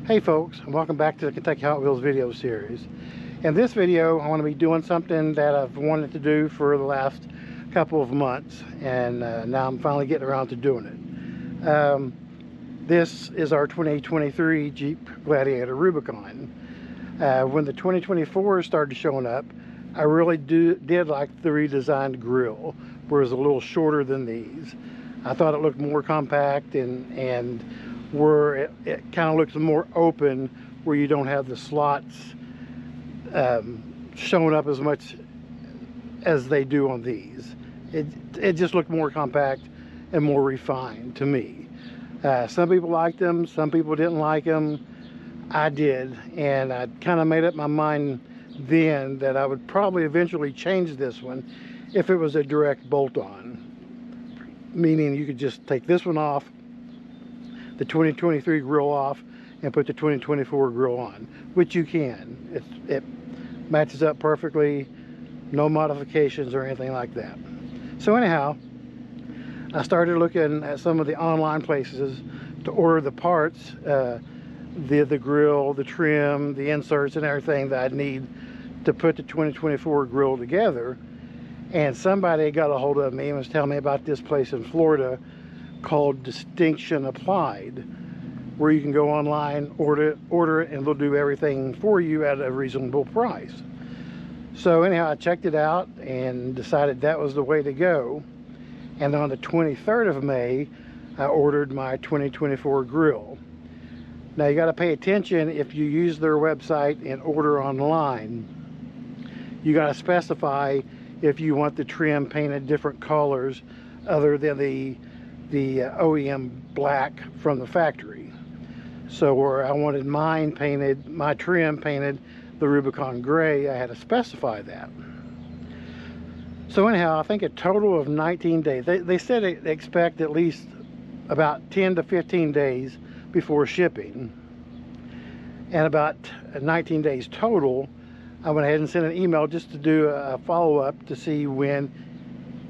Hey folks, and welcome back to the Kentucky Hot Wheels video series. In this video, I want to be doing something that I've wanted to do for the last couple of months, and now I'm finally getting around to doing it. This is our 2023 Jeep Gladiator Rubicon. When the 2024 started showing up, I really did like the redesigned grille, where it's a little shorter than these. I thought it looked more compact and where it kind of looks more open, where you don't have the slots showing up as much as they do on these. It just looked more compact and more refined to me. Some people liked them, some people didn't like them. I did, and I kind of made up my mind then that I would probably eventually change this one if it was a direct bolt-on, meaning you could just take this one off, the 2023 grill off, and put the 2024 grill on, which you can. It matches up perfectly, no modifications or anything like that. So anyhow, I started looking at some of the online places to order the parts, the grill, the trim, the inserts, and everything that I need to put the 2024 grill together. And somebody got a hold of me and was telling me about this place in Florida called Distinction Applied, where you can go online, order it, and they'll do everything for you at a reasonable price. So anyhow, I checked it out and decided that was the way to go. And on the 23rd of May, I ordered my 2024 grill. Now you got to pay attention if you use their website and order online. You got to specify if you want the trim painted different colors other than the OEM black from the factory. So where I wanted mine painted, my trim painted the Rubicon Grille, I had to specify that. So anyhow, I think a total of 19 days. They said they expect at least about 10 to 15 days before shipping. And about 19 days total. I went ahead and sent an email just to do a follow-up to see when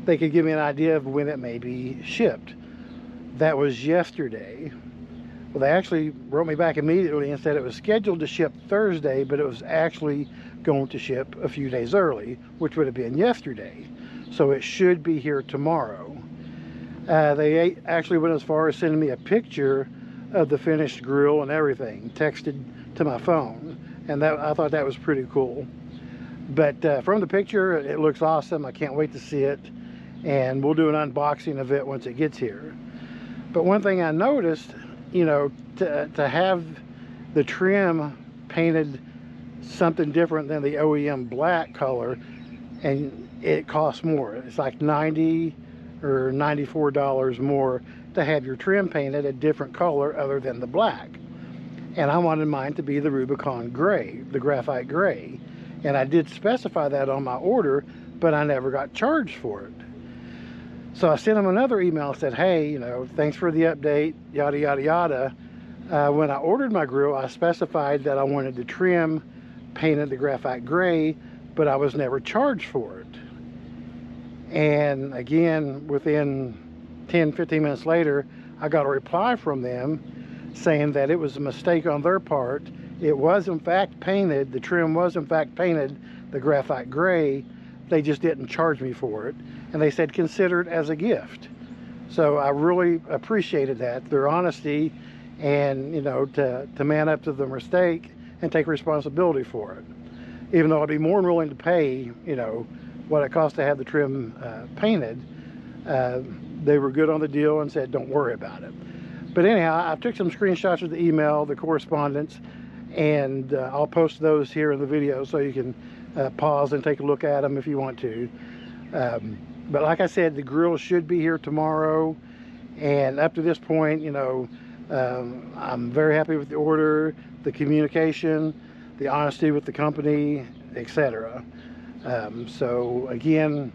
they could give me an idea of when it may be shipped. That was yesterday. Well, they actually wrote me back immediately and said it was scheduled to ship Thursday, but it was actually going to ship a few days early, which would have been yesterday. So it should be here tomorrow. They actually went as far as sending me a picture of the finished grill and everything, texted to my phone, and I thought that was pretty cool. But from the picture, it looks awesome. I can't wait to see it, and we'll do an unboxing of it once it gets here. But one thing I noticed, you know, to have the trim painted something different than the OEM black color, and it costs more. It's like $90 or $94 more to have your trim painted a different color other than the black. And I wanted mine to be the Rubicon Gray, the graphite gray. And I did specify that on my order, but I never got charged for it. So I sent them another email and said, hey, you know, thanks for the update, yada, yada, yada. When I ordered my grill, I specified that I wanted the trim painted the graphite gray, but I was never charged for it. And again, within 10-15 minutes later, I got a reply from them saying that it was a mistake on their part. It was in fact painted, the trim was in fact painted the graphite gray. They just didn't charge me for it, and they said consider it as a gift. So I really appreciated that, their honesty, and you know, to man up to the mistake and take responsibility for it. Even though I'd be more than willing to pay, you know, what it costs to have the trim painted, they were good on the deal and said don't worry about it. But anyhow, I took some screenshots of the email, the correspondence, and I'll post those here in the video so you can pause and take a look at them if you want to. But like I said, the grill should be here tomorrow, and up to this point, you know, I'm very happy with the order, the communication, the honesty with the company, etc. So again,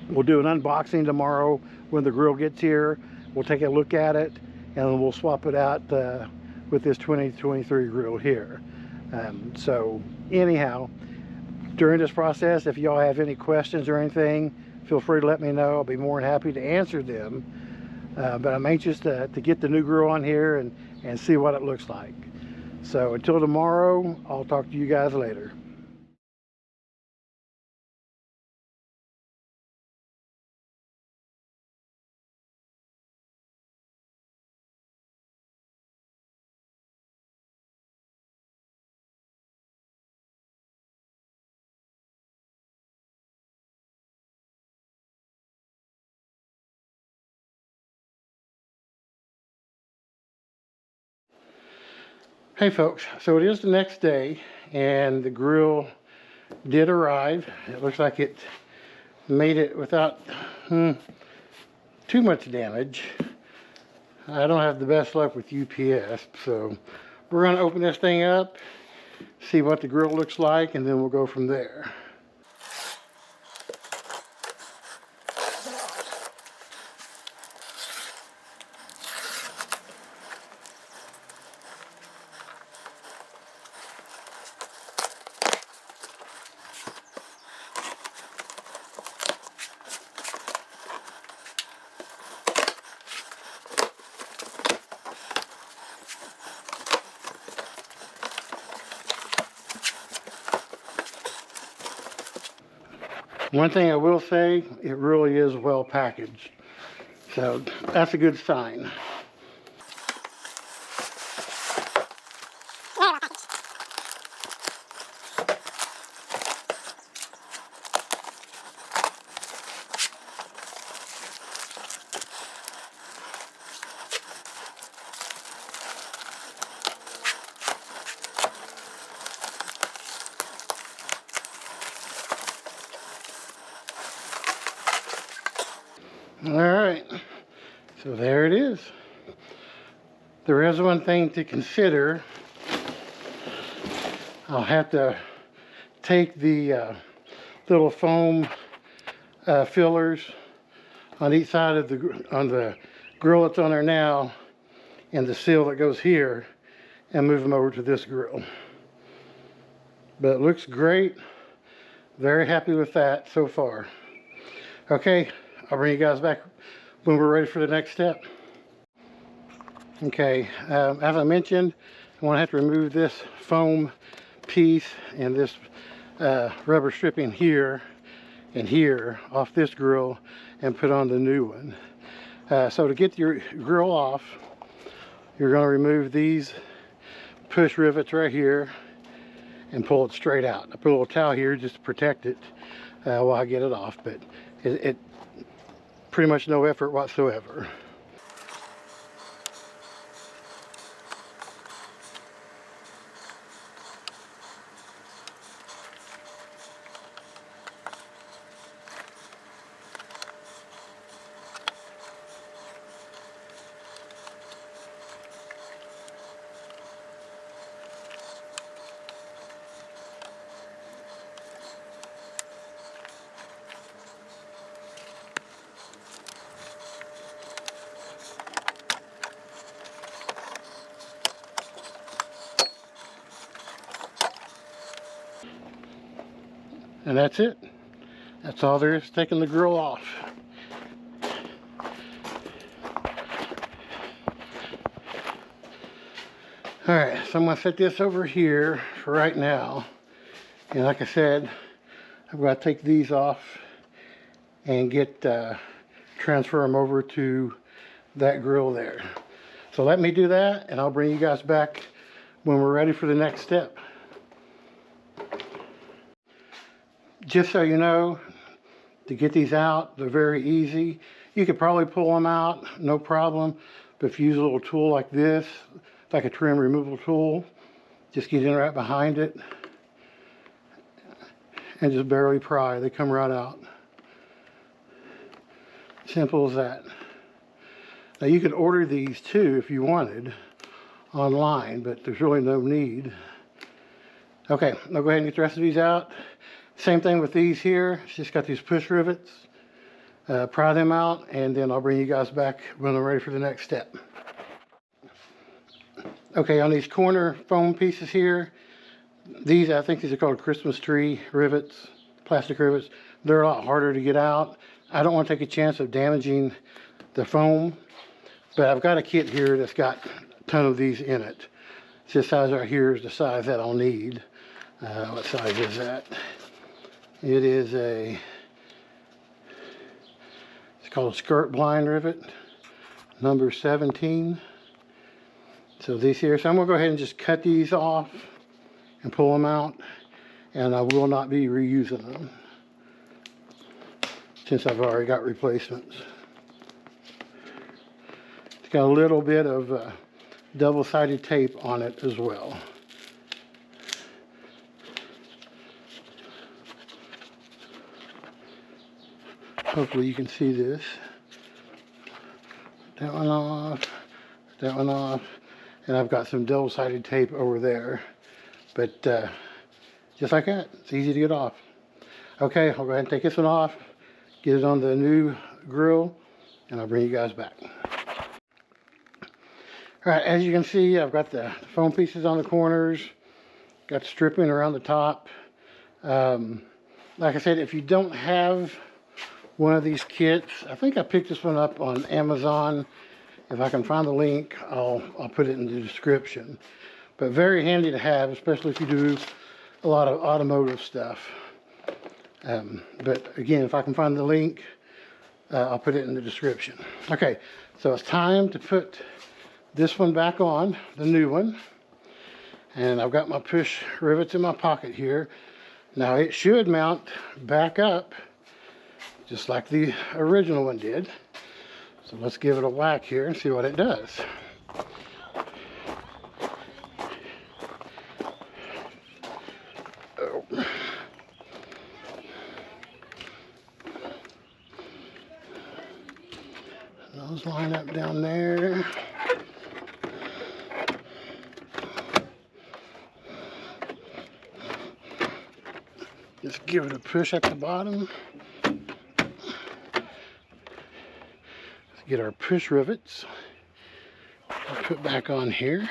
we'll do an unboxing tomorrow when the grill gets here. We'll take a look at it, and we'll swap it out with this 2023 grill here. So anyhow, during this process, if y'all have any questions or anything, feel free to let me know. I'll be more than happy to answer them. But I'm anxious to get the new grill on here and see what it looks like. So until tomorrow, I'll talk to you guys later. Hey folks, so it is the next day and the grill did arrive. It looks like it made it without too much damage. I don't have the best luck with UPS, so we're going to open this thing up, see what the grill looks like, and then we'll go from there. One thing I will say, it really is well packaged. So that's a good sign. All right, so there it is. There is one thing to consider. I'll have to take the little foam fillers on each side of the grill that's on there now, and the seal that goes here, and move them over to this grill. But it looks great. Very happy with that so far. Okay, I'll bring you guys back when we're ready for the next step. Okay, as I mentioned, I'm going to have to remove this foam piece and this rubber stripping here and here off this grill and put on the new one. So to get your grill off, you're going to remove these push rivets right here and pull it straight out. I put a little towel here just to protect it while I get it off, but it pretty much no effort whatsoever. And that's it. That's all there is, taking the grill off. Alright, so I'm going to set this over here for right now. And like I said, I've got to take these off and transfer them over to that grill there. So let me do that, and I'll bring you guys back when we're ready for the next step. Just so you know, to get these out, they're very easy. You could probably pull them out, no problem. But if you use a little tool like this, like a trim removal tool, just get in right behind it and just barely pry. They come right out. Simple as that. Now you could order these too if you wanted online, but there's really no need. Okay, I'll go ahead and get the rest of these out. Same thing with these here. It's just got these push rivets. Pry them out, and then I'll bring you guys back when I'm ready for the next step. Okay, on these corner foam pieces here, these, I think these are called Christmas tree rivets, plastic rivets. They're a lot harder to get out. I don't want to take a chance of damaging the foam, but I've got a kit here that's got a ton of these in it. This size right here is the size that I'll need. What size is that? It is it's called a skirt blind rivet, number 17. So these here, so I'm gonna go ahead and just cut these off and pull them out, and I will not be reusing them since I've already got replacements. It's got a little bit of double-sided tape on it as well. Hopefully you can see this. That one off, that one off, and I've got some double-sided tape over there. But just like that, it's easy to get off. Okay, I'll go ahead and take this one off, get it on the new grill, and I'll bring you guys back. All right, as you can see, I've got the foam pieces on the corners, got stripping around the top. Like I said, if you don't have one of these kits, I think I picked this one up on Amazon. If I can find the link, I'll put it in the description. But very handy to have, especially if you do a lot of automotive stuff. But again, if I can find the link, I'll put it in the description. Okay, so it's time to put this one back on, the new one. And I've got my push rivets in my pocket here. Now it should mount back up just like the original one did. So let's give it a whack here and see what it does. Oh. Those line up down there. Just give it a push at the bottom. Let's get our push rivets. Put back on here.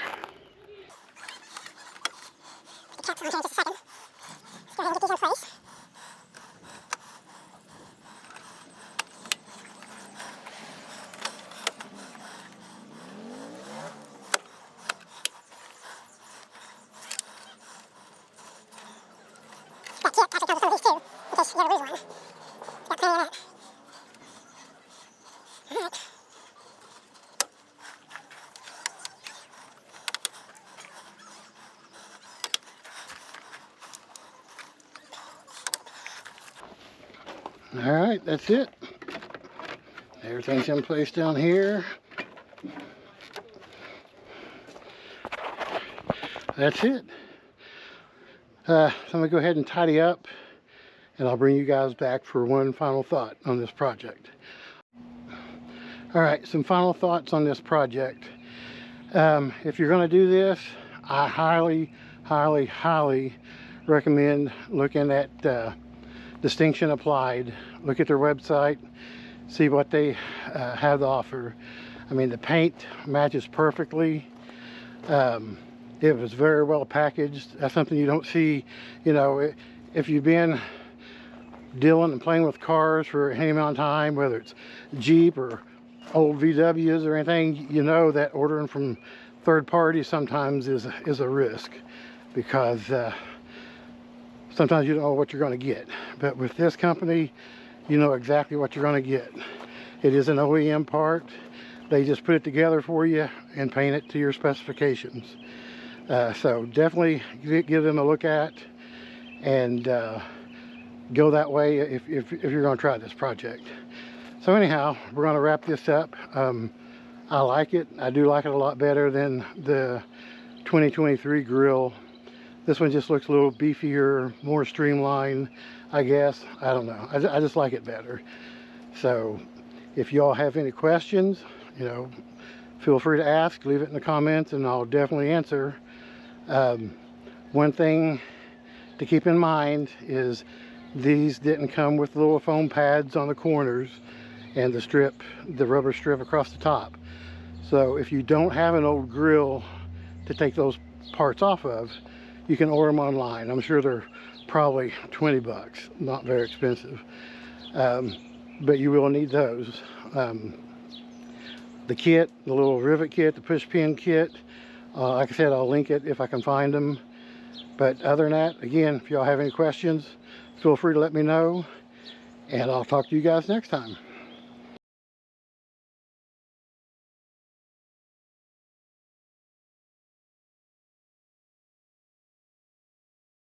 All right, that's it. Everything's in place down here. That's it. So I'm gonna go ahead and tidy up, and I'll bring you guys back for one final thought on this project. All right, some final thoughts on this project. If you're gonna do this, I highly, highly, highly recommend looking at Distinction Applied. Look at their website, see what they have to offer. I mean, the paint matches perfectly. It was very well packaged. That's something you don't see, you know, if you've been dealing and playing with cars for any amount of time, whether it's Jeep or old VWs or anything, you know that ordering from third parties sometimes is a risk, because sometimes you don't know what you're going to get. But with this company, you know exactly what you're going to get. It is an OEM part. They just put it together for you and paint it to your specifications. So definitely give them a look at, and go that way if you're going to try this project. So anyhow, we're going to wrap this up. I like it. I do like it a lot better than the 2023 grill. This one just looks a little beefier, more streamlined, I guess. I don't know. I just like it better. So if y'all have any questions, you know, feel free to ask. Leave it in the comments and I'll definitely answer. One thing to keep in mind is these didn't come with little foam pads on the corners and the rubber strip across the top. So if you don't have an old grill to take those parts off of, you can order them online. I'm sure they're probably 20 bucks, not very expensive. But you will need those. The kit, the little rivet kit, the push pin kit, Like I said, I'll link it if I can find them. But other than that, again, if y'all have any questions, feel free to let me know. And I'll talk to you guys next time.